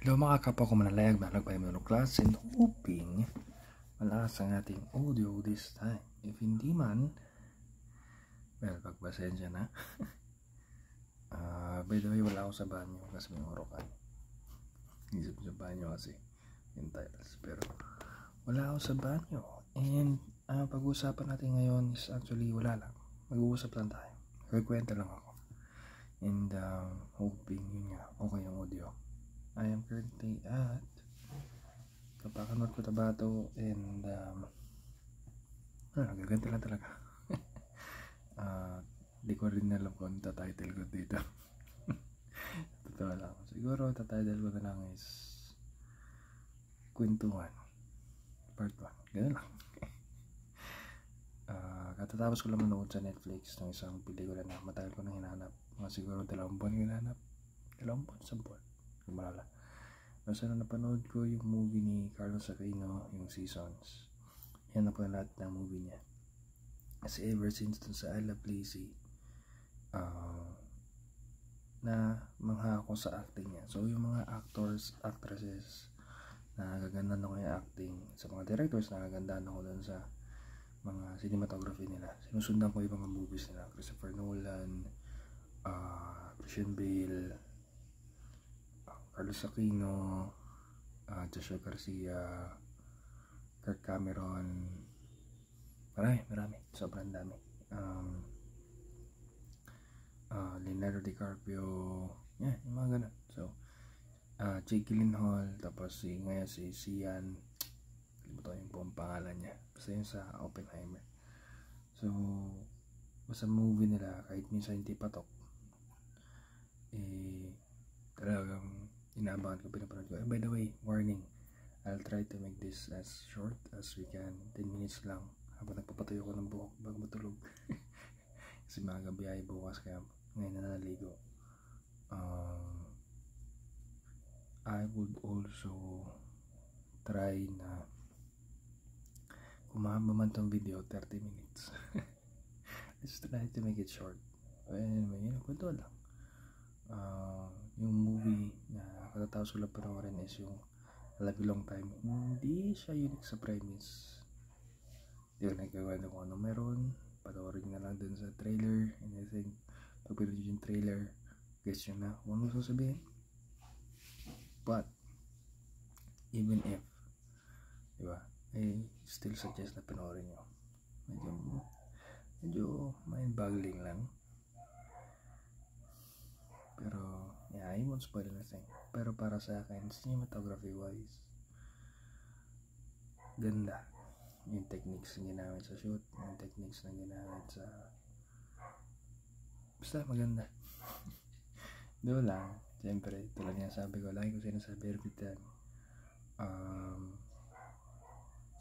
Hello mga kapwa ko manalayag, nalagbay mo ng class and hoping malakas ang ating audio this time. If hindi man, well, pagpasensya na. By the way, wala ako sa banyo kasi may urokan. Isip sa banyo kasi yung titles. Pero wala ako sa banyo. And pag-uusapan natin ngayon is actually wala lang. Mag-uusap lang tayo. Magkwento lang ako. And hoping yun nga, okay yung audio. I am currently at Kapakanan Cotabato and gaganda lang talaga. Di ko rin alam kung ano title ko dito. Totoo lang. Siguro title ko na lang is Kwentuhan Part 1. Ganun lang. Katatapos ko lang manood sa Netflix ng isang pelikula na matagal ko nang hinahanap. Mga siguro 2 buwan ko hinahanap. 2 buwan, 1 buwan. Yung malala. Basta na napanood ko yung movie ni Carlos Aquino, yung Seasons. Yan na po lahat ng movie niya. Kasi ever since dun sa I Love Lazy, na mangha ako sa acting niya. So yung mga actors, actresses, nagagandaan ako yung acting. Sa mga directors, nagagandaan ako dun sa mga cinematography nila. Sinusundan ko yung mga movies nila. Christopher Nolan, Christian Bale, Carlos Aquino, Joshua Garcia, Kirk Cameron, marami, sobrang dami. Leonardo DiCaprio, yung mga ganun. So, Jake Gyllenhaal, tapos ngayon si Sian, kalimutan yung buong pangalan niya, basta yun sa Oppenheimer. So, basta movie nila, kahit minsan hindi patok, talagang inaabangan ko, pinapanood ko. And by the way, warning, I'll try to make this as short as we can. 10 minutes lang habang nagpapatuyo ko ng buhok bago matulog. Kasi mga gabi bukas, kaya ngayon na naligo. I would also try na kung mahaba man tong video, 30 minutes. Let's try to make it short. Anyway, yun, kwento lang. Yung movie na katatapos ko lang panoorin is yung Love You Long Time. Hindi siya unique sa premise. Di ko nagkagano kung ano meron. Panoorin na lang dun sa trailer. And I think pag pinag yung trailer, guess nyo na kung ano sasabihin. But even if, diba, I still suggest na panoorin nyo. Medyo mind-boggling lang. Pero I won't spoil anything. Pero para sa akin, cinematography wise, ganda yung techniques na ginamit sa shoot, yung techniques na ginamit sa basta maganda. Doon lang, siyempre tulad nga sabi ko, lagi ko sinasabi every time,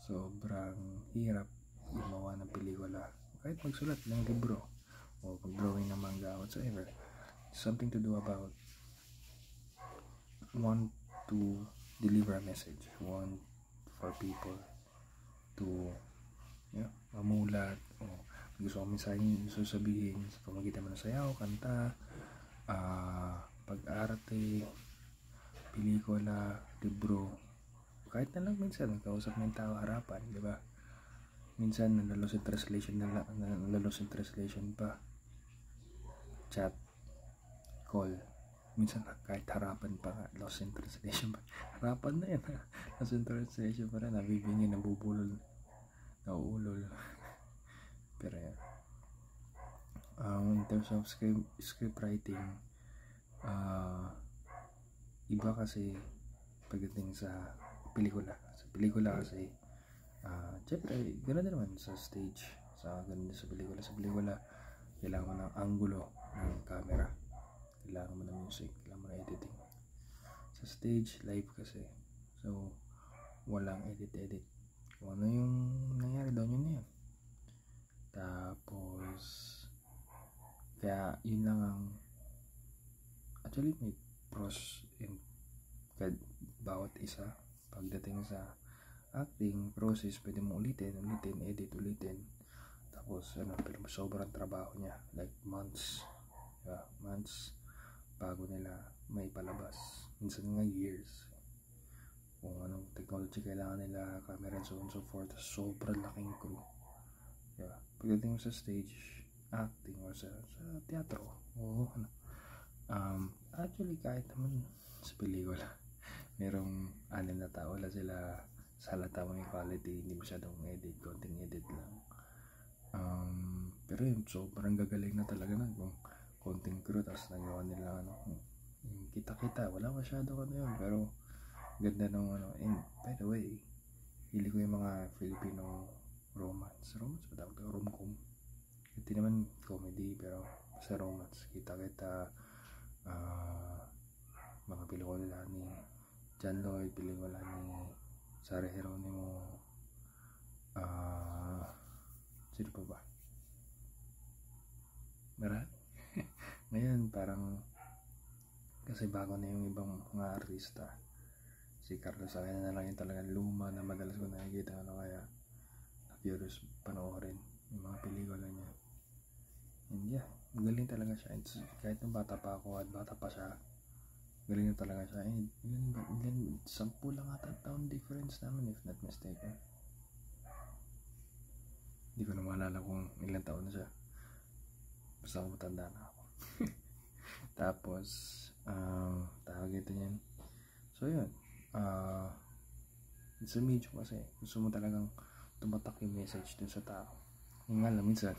sobrang hirap gumawa ng pelikula kahit magsulat ng libro o mag-drawing ng manga whatsoever. Something to do about want to deliver a message, want for people to mamulat o gusto ko mensahe gusto sabihin sa pamagitan ng sayaw, kanta, pag-arte, pelikula, libro, kahit na lang minsan kausap ng tao harapan, di ba? Minsan nalalos in translation pa, chat, call, minsan kahit harapan pa nga, lost in translation pa, harapan na yan, lost in translation pa rin, nabibingin, nabubulol, nauulol. Pero yan, in terms of script writing, iba kasi pagdating sa pelikula kasi syempre ganoon din naman sa stage, ganun din sa pelikula kailangan mo ng angulo ng camera, kailangan mo ng music, kailangan mo ng editing. Sa stage, live kasi, so walang edit kung ano yung nangyari doon, yun na yun. Tapos kaya yun lang ang actually may pros in bawat isa. Pagdating sa acting process, pwede mo ulitin, edit ulitin, tapos pero sobrang trabaho niya, like months bago nila may palabas, minsan nga years. kung anong technology kailangan nila, camera and so on and so forth. Sobrang laking crew. Diba? Pagdating sa stage acting or sa teatro, actually kahit naman sa pelikula merong 6 na tao lang sila, sa halata mo yung quality, hindi masyadong edit, konting edit lang. Pero yun, sobrang gagaling na talaga na kung konting crew tapos nagawa nila yung kita-kita, wala masyado yun, pero ganda nung and by the way, hili ko yung mga Filipino romance ba tawag ito? Rom-com. Hindi naman comedy, pero sa romance, kita-kita, mga pelikula ni John Lloyd, pelikula ni Sara Geronimo, sino pa ba? Marami. Ngayon parang kasi bago na yung ibang mga artista. Si Carlos Salinas na lang yung talagang luma na madalas ko nakikita, kaya na-curious panoorin yung mga pelikula niya. And yeah, magaling talaga siya. And kahit nung bata pa ako at bata pa siya, galing na talaga siya. And ilan 10 lang ata taon difference namin if not mistaken. Hindi ko na maalala kung ilang taon na siya. Basta ako matanda na ako. Tapos tawag ito niyan. So yun, it's a medium kasi gusto mo talagang tumatak yung message dun sa tao. Yung nga lang minsan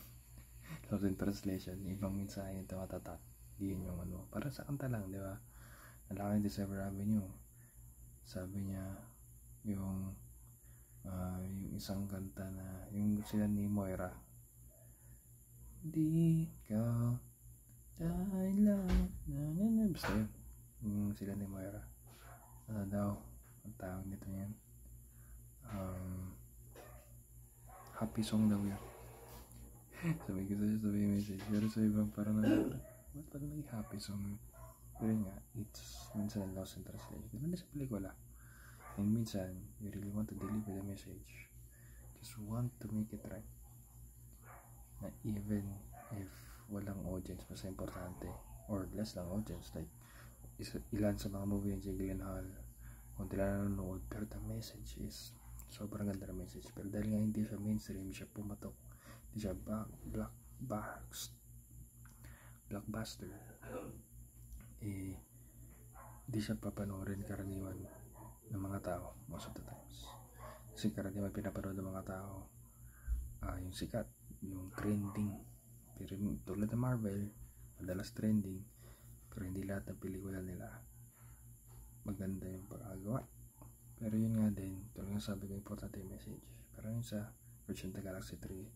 lost in translation, ibang mensahe yung tumatatak, di yun yung para sa kanta lang, di ba? Nalaki December Avenue, sabi niya yung isang kanta na yung sila ni Moira, di ka dahil lang basta yun, yung sila ni Moira, ano daw ang tawag nito yan, happy song daw yun. Sabi ko sa'yo, sabi yung message, pero sa ibang parang ba't parang naging happy song? Pero nga, it's minsan lost in translation, diba sa pelikula, and minsan you really want to deliver the message, just want to make it right, na even if walang audience, basta importante, or less lang audience, like ilan sa mga movie ng Jake Gyllenhaal, konti lang nanonood, pero the message is sobrang ganda ng message. Pero dahil nga hindi siya mainstream, hindi siya pumatok, hindi siya blockbuster, hindi siya papanoorin karaniwan ng mga tao most of the times. Kasi karaniwan pinapanood ng mga tao yung sikat, yung trending. Pero tulad ng Marvel, madalas trending, pero hindi lahat ng pelikula nila maganda yung pagkagawa. Pero yun nga din, tulad ng sabi ko, importante yung message. Pero yun sa Guardians of the Galaxy 3,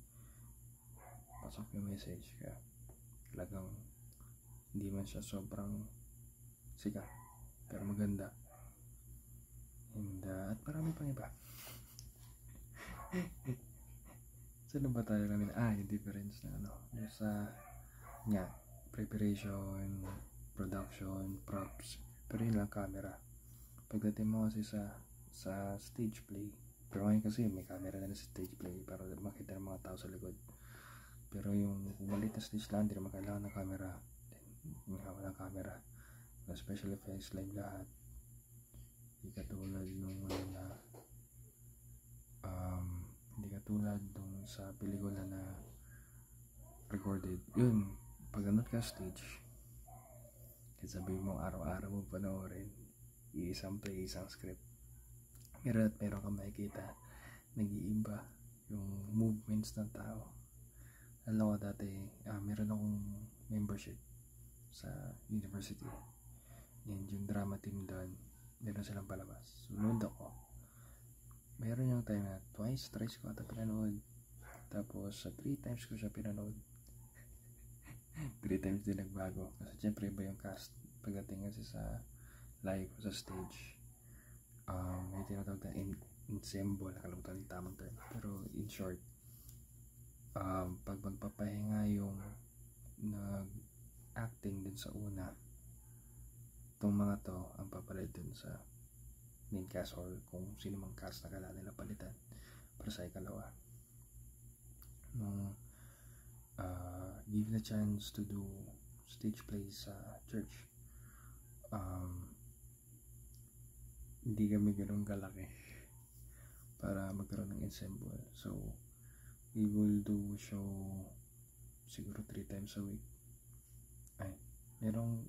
pasok yung message, kaya talagang hindi man siya sobrang sikat, pero maganda. And at marami pang iba. Saan ba tayo kanina? Yung difference na yung sa nga, preparation, production, props, pero yun lang camera. Pagdating mo kasi sa stage play, pero ngayon kasi may camera na sa stage play para makita ng mga tao sa likod. Pero yung maliit na stage lang, hindi naman kailangan ng camera. Yung hawak ng camera, na special effects, live lahat. Hindi katulad nung hindi katulad nung sa pelikula na recorded. Yun, pag nanood ka stage, kahit sabihin mo araw-araw mo panoorin, isang play, isang script, meron kang makikita nag-iiba yung movements ng tao. Alam ko dati, meron akong membership sa university, and yung drama team doon, meron silang palabas. Sunod ako, meron yung time na thrice ko ata pinanood, tapos sa 3 times ko siya pinanood. 3 times din nagbago kasi syempre iba yung cast pagdating kasi sa live sa stage. May tinatawag na ensemble, nakalimutan yung tamang term, pero in short, pag magpapahinga yung nag-acting dun sa una, itong mga to ang papalit dun sa main cast or kung sino mang cast na kailangan nila palitan para sa ikalawa. Given a chance to do stage plays sa church, hindi kami ganun kalaki para magkaroon ng ensemble. So we will do show siguro 3 times a week. Ay, merong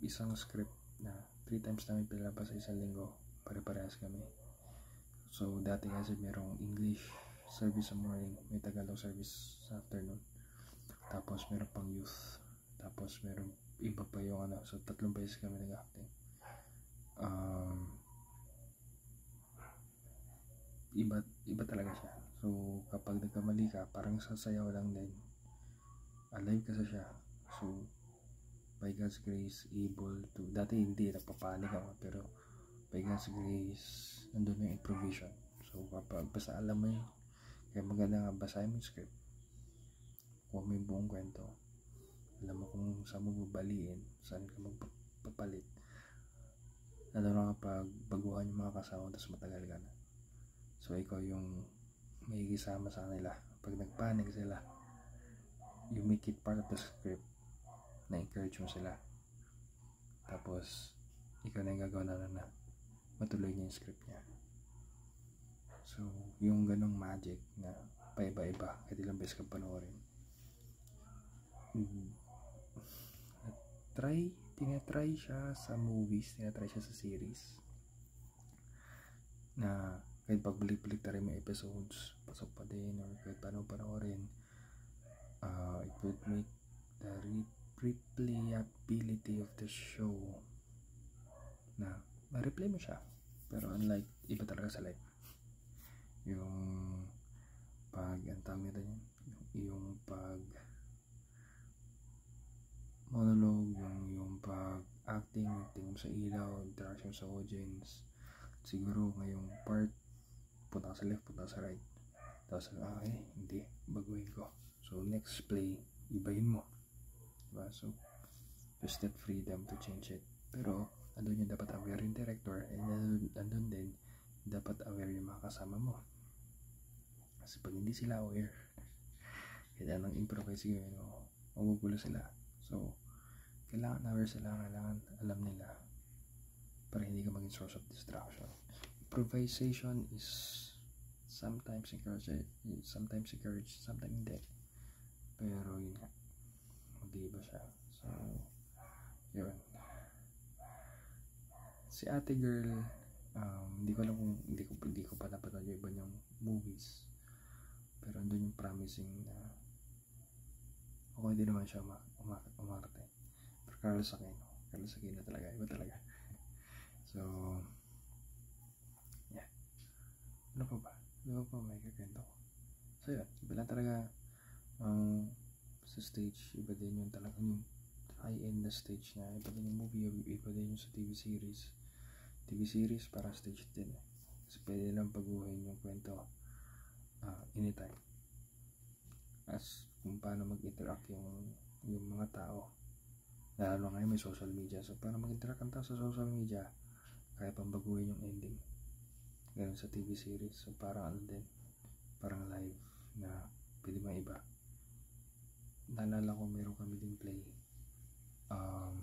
isang script na 3 times namin pinalabas sa isang linggo, pare-parehas kami. So dati kasi merong English service sa morning, may Tagalog service sa afternoon, tapos meron pang youth, tapos meron iba pa yung ano. So 3 beses kami nag-acting. Iba talaga siya. So kapag nagkamali ka, parang sasayaw lang din, alive kasi siya. So by God's grace, able to, dati hindi, napapanik ako, pero by God's grace, nandun yung improvisation. So kapag basta alam mo yun, kaya maganda nga basahin mo yung script, kung may buong kwento, alam mo kung saan mo babaliin, saan ka magpapalit, lalo na kapag baguhan yung mga kasama, tapos matagal ka na. So ikaw yung may kisama sa kanila. Pag nagpanik sila, you make it part of the script, na-encourage mo sila, tapos ikaw na yung gagawa na matuloy niya yung script niya. So yung ganong magic na paiba-iba, kahit ilang beses ka panoorin, tinatry siya sa movies, tinatry siya sa series, na kahit pagbalik-balik na rin may episodes, pasok pa din, or kahit paano panoorin, it would make the replayability of the show na ma-replay mo siya. Pero unlike, iba talaga sa live, yung pag, ang tawag nito yun, yung pag monologue, yung pag acting, tingin sa ilaw, interaction sa audience. Siguro ngayong part, punta ka sa left, punta ka sa right, tapos hindi, baguhin ko, so next play, ibahin mo, diba? So there's that freedom to change it. Pero andun yung dapat aware yung director, and andun din dapat aware yung mga kasama mo, kasi pag hindi sila aware, kaya nang improvise yun, magugulo sila. So kailangan aware sila, kailangan alam nila, para hindi ka maging source of distraction. Improvisation is sometimes encouraged, sometimes hindi, pero yun nga, mag-iiba siya. So yun, si Ate Girl, hindi ko alam kung hindi ko pa napanood yung iba niyang movies, pero andun yung promising na okay din naman siya umarte. Pero Carlos Aquino talaga, iba talaga. So yeah, ano pa may kakwento ko. So yun, iba lang talaga sa stage, iba din yung talagang yung high-end na stage niya, iba din yung movie, iba din yung sa TV series para stage din kasi pwede lang baguhin yung kwento anytime, as kung paano mag-interact yung mga tao, lalo ngayon may social media. So paano mag-interact ang tao sa social media, kaya pang baguhin yung ending. Ganun sa TV series. So parang ano din, parang live na pwede ba iba. Naalala ko meron kami din play, ang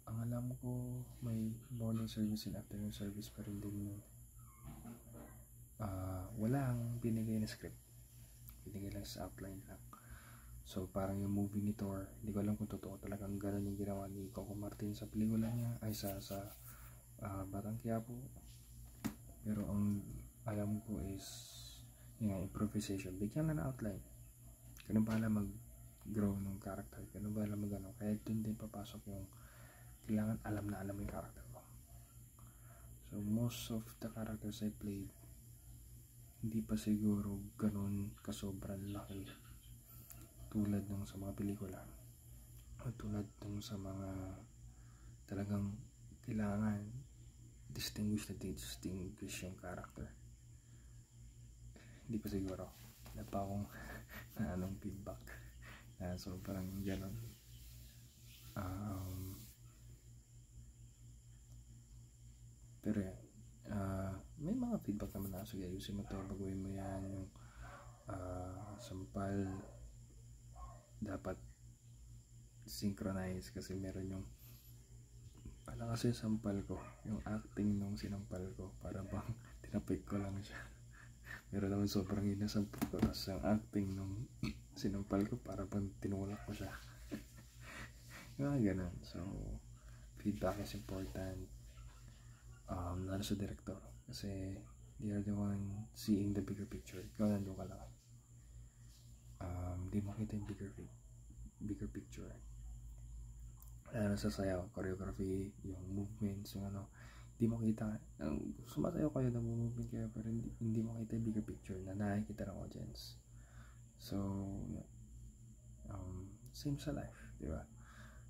alam ko may morning service and afternoon service pa rin din yun. Walang binigay na script, binigay lang sa outline lang. So parang yung movie ni Thor, hindi ko alam kung totoo talagang gano'n yung ginawa ni Coco Martin sa pelikula niya, ay sa Batang Quiapo. Pero ang alam ko is yung improvisation, bigyan na outline, ganun pala mag-grow ng character, ganun pala mag-ano. Kaya dun din papasok yung kailangan alam mo yung character mo. So most of the characters I played, hindi pa siguro ganun kasobrang laki tulad ng sa mga pelikula, o tulad ng sa mga talagang kailangan distinguish yung character. Hindi pa siguro, wala pa akong anong feedback so parang gano'n. Pero yan, may mga feedback naman na, sige ayusin mo to, baguhin mo yan, yung sampal dapat synchronize, kasi meron yung kasi sampal ko, yung acting sinampal ko, para bang tinapik ko lang siya. Pero naman sobrang inasampal ko, tapos ang acting nung sinampal ko, para bang tinulak ko siya. Mga ganun. So, feedback is important, lalo sa director, kasi they are the one seeing the bigger picture. Ikaw nandun ka lang, di makita yung bigger picture. Lalo sa sayaw, choreography, yung movements, yung ano, di makita. Sumasayaw kayo, nag-movement kayo, pero hindi makita yung bigger picture na nakikita ng audience. So, same sa life, di ba?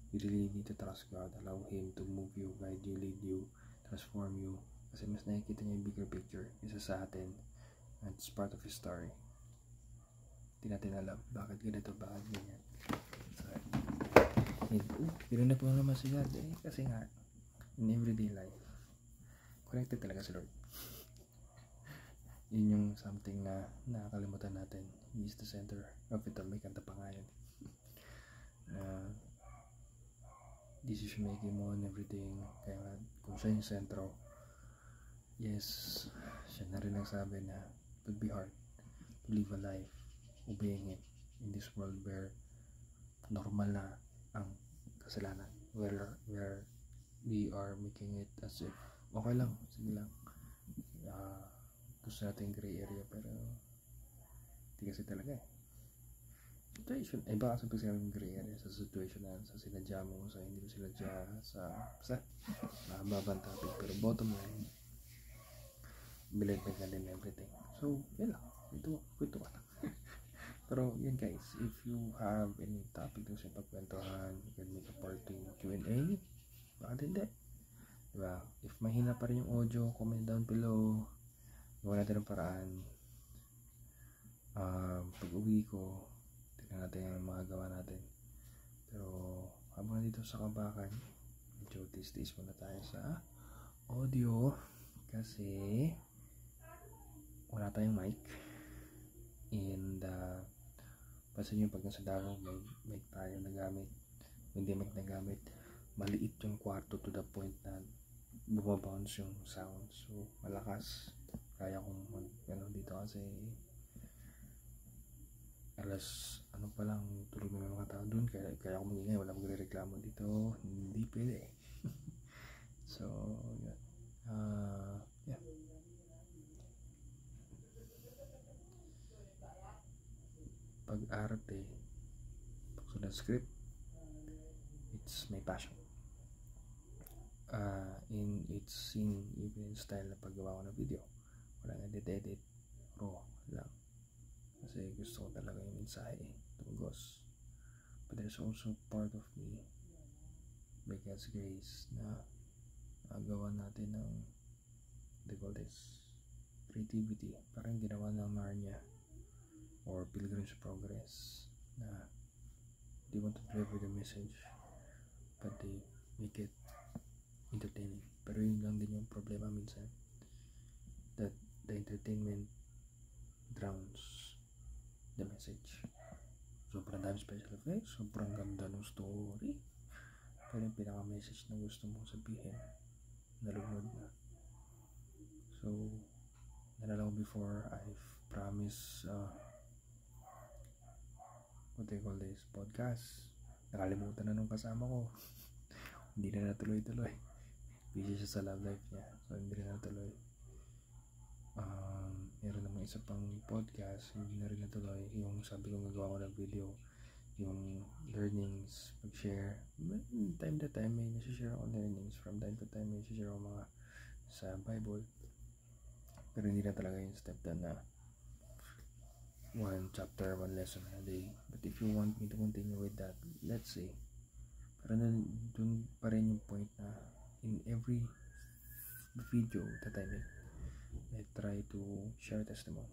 You really need to trust God, allow Him to move you, guide you, lead you, transform you, kasi mas nakikita niya yung bigger picture isa sa atin, and it's part of His story. Hindi natin alam bakit ganito, bakit ganyan. Pero na po naman si God, kasi nga in everyday life connected talaga si Lord. Yun yung something na nakakalimutan natin. He is the center of it all. May kanta pa nga yun, decision making mo and everything. Kaya kung siya yung sentro, yes, siya na rin nagsabi na it would be hard to live a life obeying Him in this world where normal na ang kasalanan, where we are making it as if okay lang, sige lang, gusto natin gray area, pero hindi kasi talaga situation. Baka sabi sila ng gray area sa situation na sa sinadya mo, sa hindi mo sinadya, sa mahababang topic, pero bottom line, believe na din everything. So yan lang, ito ka lang. Pero yun guys, if you have any topic na siya pagkwentuhan, you can make a part 2 Q&A. Bakit hindi? Diba? If mahina pa rin yung audio, comment down below. Gawa natin ang paraan. Pag uwi ko, tignan natin ang mga gawa natin. Pero habang dito sa Kabakan, medyo tis-tis muna tayo sa audio kasi wala tayong mic. And pansin nyo pag nasa Davao, may mic tayo nagamit. Hindi mic nagamit, maliit yung kwarto to the point na bumabounce yung sound. So malakas, kaya kong dito kasi alas pa lang tulog na mga tao dun, kaya akong magingay, wala magre-reklamo dito, hindi pwede. So yeah, pag-arte, pagsulat script, it's my passion. In its scene, even style na paggawa ko ng video, walang edit, raw lang, kasi gusto ko talaga yung mensahe tumugos. But there's also part of me, by God's grace, na nagawa natin ng the goal is creativity, parang ginawa ng Narnia or Pilgrim's Progress, na they want to deliver the message but they make it entertaining. Pero yun lang din yung problema minsan, that the entertainment drowns the message. Sobrang dami special effects, sobrang ganda ng story, pero yung pinaka-message na gusto mong sabihin, nalunod na. So nalala ko before, I've promised what they call this podcast, nakalimutan na nung kasama ko. Hindi na natuloy-tuloy, busy siya sa love life niya, so hindi na natuloy. Meron namang isa pang podcast, hindi na rin natuloy, yung sabi ko gagawa ko ng video, yung learnings, pag-share, time to time may nasi-share ako learnings, from time to time may nasi-share ako mga sa Bible, pero hindi na talaga yung step down na one chapter, one lesson a day. But if you want me to continue with that, let's say, pero dun pa rin yung point na in every video that I make, I try to share testimony,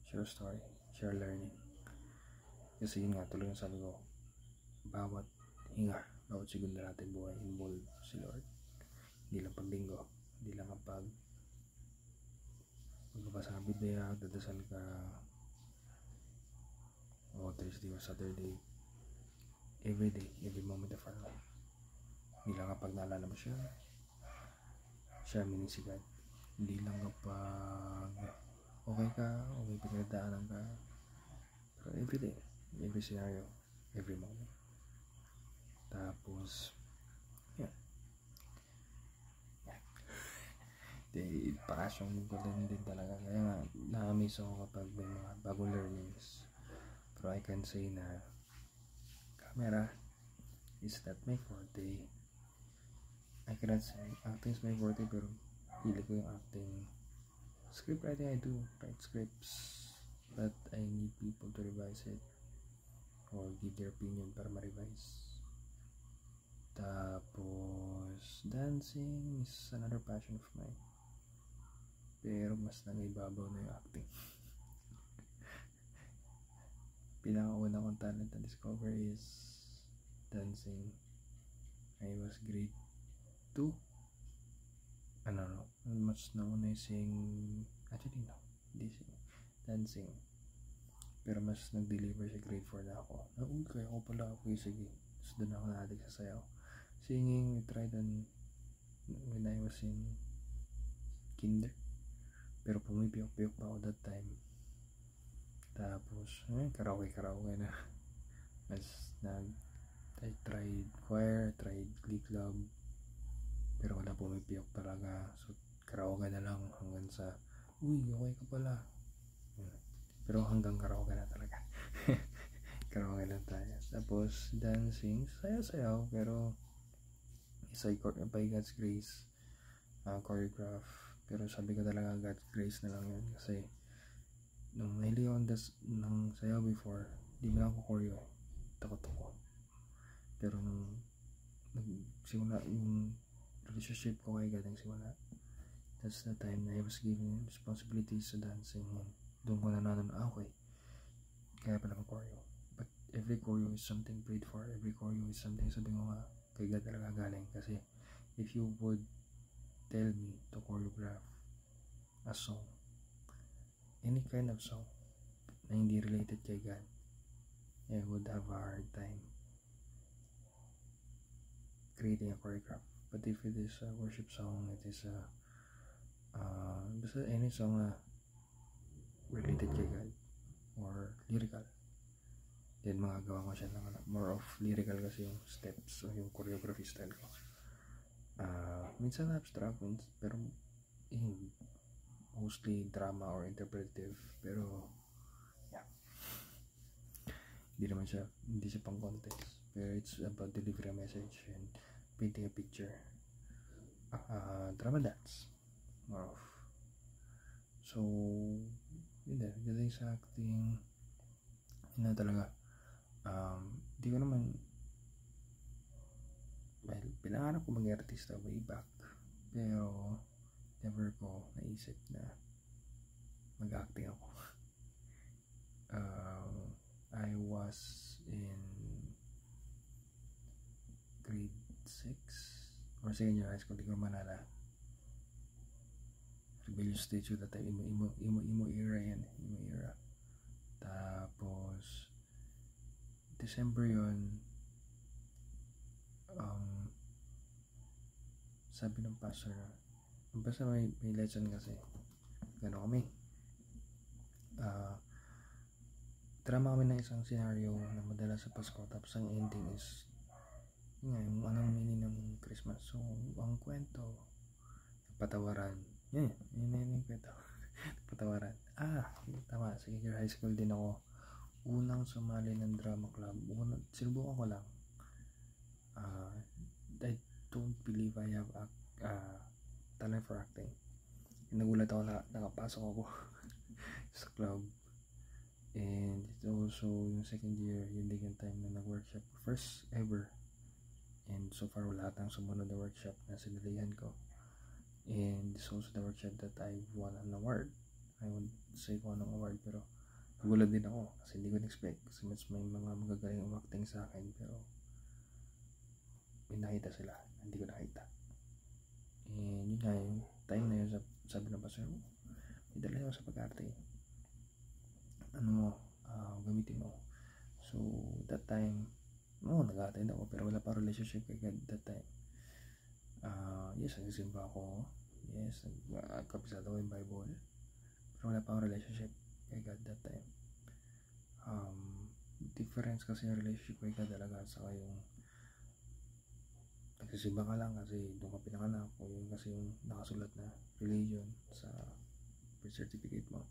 share story, share learning. Kasi yun nga, tuloy yung sabi ko, bawat hinga, bawat segundo natin buhay, involve si Lord. Hindi lang pag linggo, hindi lang kapag magbabasa ka Biblia, dadasal ka, o Thursday or Saturday, every day, every moment of our life. Hindi lang kapag naalala mo siya, siya minisigan. Hindi lang kapag okay ka, okay pinagdaanan ka, pero everyday, every scenario, every moment. Tapos yeah, passion ko din talaga, kaya nga na-amaze ako kapag may mga bagong learnings. Pero I can say na camera is not my forte. I cannot say acting is my forte, pero hili ko yung acting. Script writing, I do write scripts, but I need people to revise it or give their opinion para ma-revise. Tapos dancing is another passion of mine, pero mas nangibabaw na yung acting. Pinakauna kong talent na discover is dancing. I was grade 2. Mas nauna yung actually no, hindi sing, dancing. Pero mas nag-deliver sa grade 4 na ako. Kaya ako pala sige. So doon ako na-addict sa sayaw. Singing, we tried when I was in kinder. Pero pumipiyok-piyok pa ako that time. Tapos, karaoke na. I tried choir, tried glee club, pero wala pumipiyok talaga. So, karaoke na lang hanggang sa, okay ka pala. Pero hanggang karaoke na talaga. Karaoke lang tayo. Tapos, dancing, sayaw, pero by God's grace, choreograph. Pero sabi ko talaga, God's grace na lang yun. Kasi, nung nahili ako ng sayaw before, di mo lang ako choreo. Takot ako. Pero nung nagsimula yung relationship ko kay God, simula, that's the time na I was given responsibilities sa dancing. Doon ko okay, kaya pala mag-choreo. But every choreo is something prayed for. Every choreo is something, sabi ko nga, kay God talaga galing. Kasi if you would tell me to choreograph a song, any kind of song na hindi related kay God, I would have a hard time creating a choreograph. But if it is a worship song, it is basta any song related kay God or lyrical, then magagawa ko siya ng more of lyrical kasi yung steps o yung choreography style ko. Minsan abstract, pero mostly drama or interpretive. Pero yeah, hindi siya pang contest, pero it's about delivering a message and painting a picture. Drama dance more of. So yun sa acting, talaga. Di ko naman, pinangarap ko maging artista way back, pero never ko naisip na mag-acting ako. I was in grade 6 or second year high school, di ko manala. Rebellious stage that time, emo era yan, emo era. Tapos December yun, sabi ng pastor, basta may lesson kasi, gano'n kami, drama kami ng isang scenario na madala sa Pasko. Tapos ang ending is yung anong meaning ng Christmas. So ang kwento, patawaran, yun yung kwento. Patawaran. Tama, second year high school din ako unang sumali ng drama club. Sinubukan ko lang. I don't believe I have talent for acting. Nagulat ako na nakapasok ako sa club. And it's also yung second year, yun din yung time na nag-workshop, first ever. And so far wala tang sumunod na workshop na sinalihan ko. And it's also the workshop that I won an award. I would say ko anong award, pero nagulat din ako kasi hindi ko na-expect. Kasi mas may mga magagaling umakting sa akin, pero may nakita sila, hindi ko nakita. And yun nga, yung time na yun, sabi na ba sir, may dala ako sa pag-arte, gamitin mo. So that time, nag-attend ako, pero wala pa relationship kay God that time. Yes, nagsimba ako, Yes, kabisado ko yung Bible. Pero wala pa akong relationship kay God that time. Difference kasi yung relationship kay God talaga sa yung nagsisimba ka lang kasi doon ka pinanganak, o yun kasi yung nakasulat na religion sa birth certificate mo.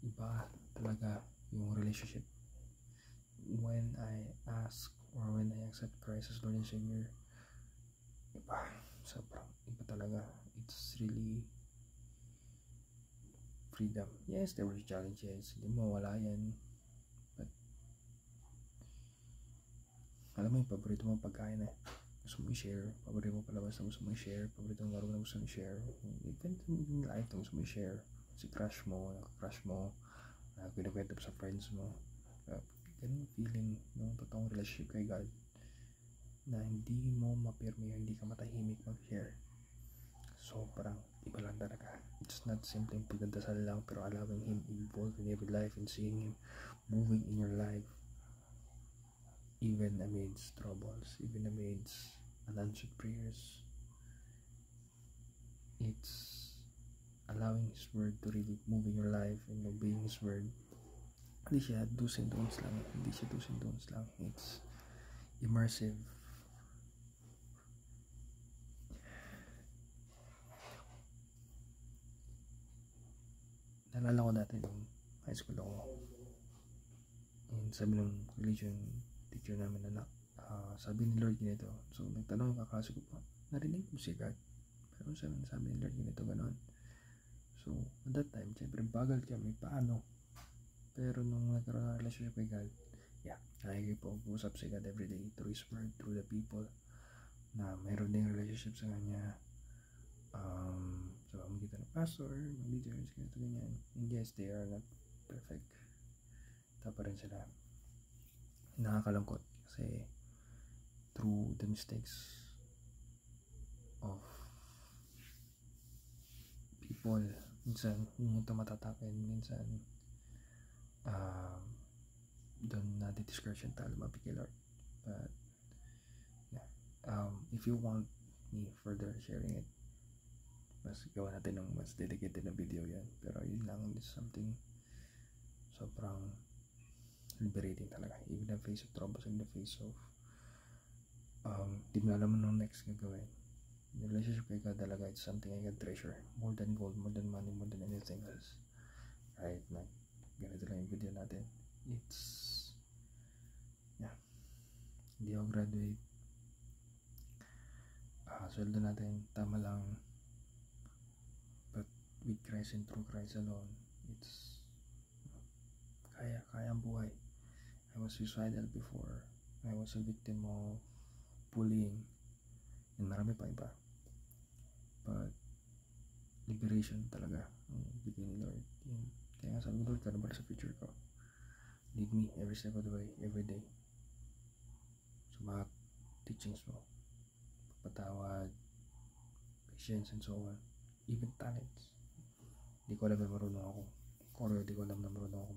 Iba talaga yung relationship when I ask or when I accept Christ as Lord and Savior. Iba, sobrang iba talaga. It's really freedom. Yes, there were challenges, hindi mo wala yan, but alam mo yung paborito mong pagkain gusto mo i-share, paborito mo palabas na gusto mo i-share, paborito mong laro na gusto mo i-share, even in life na gusto mo i-share, si crush mo, naka-crush mo, kinakwento sa friends mo, ganun feeling ng totoong relationship kay God na hindi mo mapirmi, hindi ka matahimik mag-share. So parang iba lang talaga. It's not simple pagdadasal lang, pero allowing Him involved in every life and seeing Him moving in your life even amidst troubles, even amidst unanswered prayers. It's allowing His word to really move in your life and obeying His word. Hindi siya do's and don'ts lang. It's immersive. Naalala ko dati nung high school ako, and sabi ng religion teacher namin na sabi ni Lord ganito. So nagtanong yung kaklase ko pa, narinig mo si God? Pero sabi ni Lord ganito, ganon. So at that time, syempre bagal kami paano. Pero nung nagkaroon ng relationship kay God, nakikipag-usap si God everyday through His word, through the people na mayroon din relationship sa kanya, sa pamagitan ng pastor, mga leaders, ganyan. And yes, they are not perfect. Tapa rin sila. Nakakalungkot kasi through the mistakes of people, minsan yung tumatatakin, minsan doon na-discourage yung talo lumapit kay Lord. But if you want me further sharing it, mas gawa natin ng mas dedicated na video yan. Pero yun lang, is something sobrang liberating talaga, even in the face of troubles, in the face of di mo alam nung next gagawin. The relationship kay God talaga, it's something I can treasure more than gold, more than money, more than anything else. Right na ganito lang yung video natin. It's hindi ako graduate, sweldo natin tama lang, but with Christ and through Christ alone, it's kaya ang buhay. I was suicidal before. I was a victim of bullying and marami pa iba, but liberation talaga ang bigay ni Lord. Kaya nga sabi ko, Lord, ano ba sa future ko? Lead me every step of the way, every day, sa mga teachings mo, patawad, patience, and so on. Even talents, hindi ko alam na marunong ako choreo, hindi ko alam na marunong ako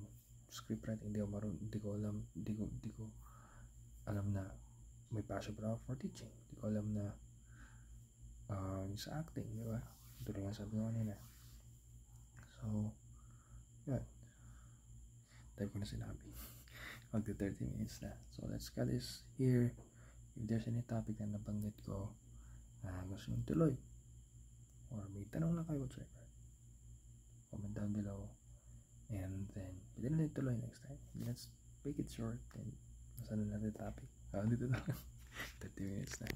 scriptwriting, hindi ko alam na may passion pa ako for teaching, hindi ko alam na sa acting, di ba? Ito rin nga sabi ko kanina. So yun, type ko na sinabi. Magto 30 minutes na. So let's cut this here. If there's any topic na nabanggit ko gusto nyo tuloy, or may tanong lang kayo whatsoever, comment down below, and then pwede na tuloy next time. Let's make it short and masan na natin topic. Dito na lang 30 minutes na.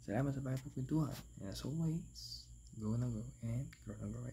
Salamat sa pakipagpintuhan, and as always, go na go and grow na grow.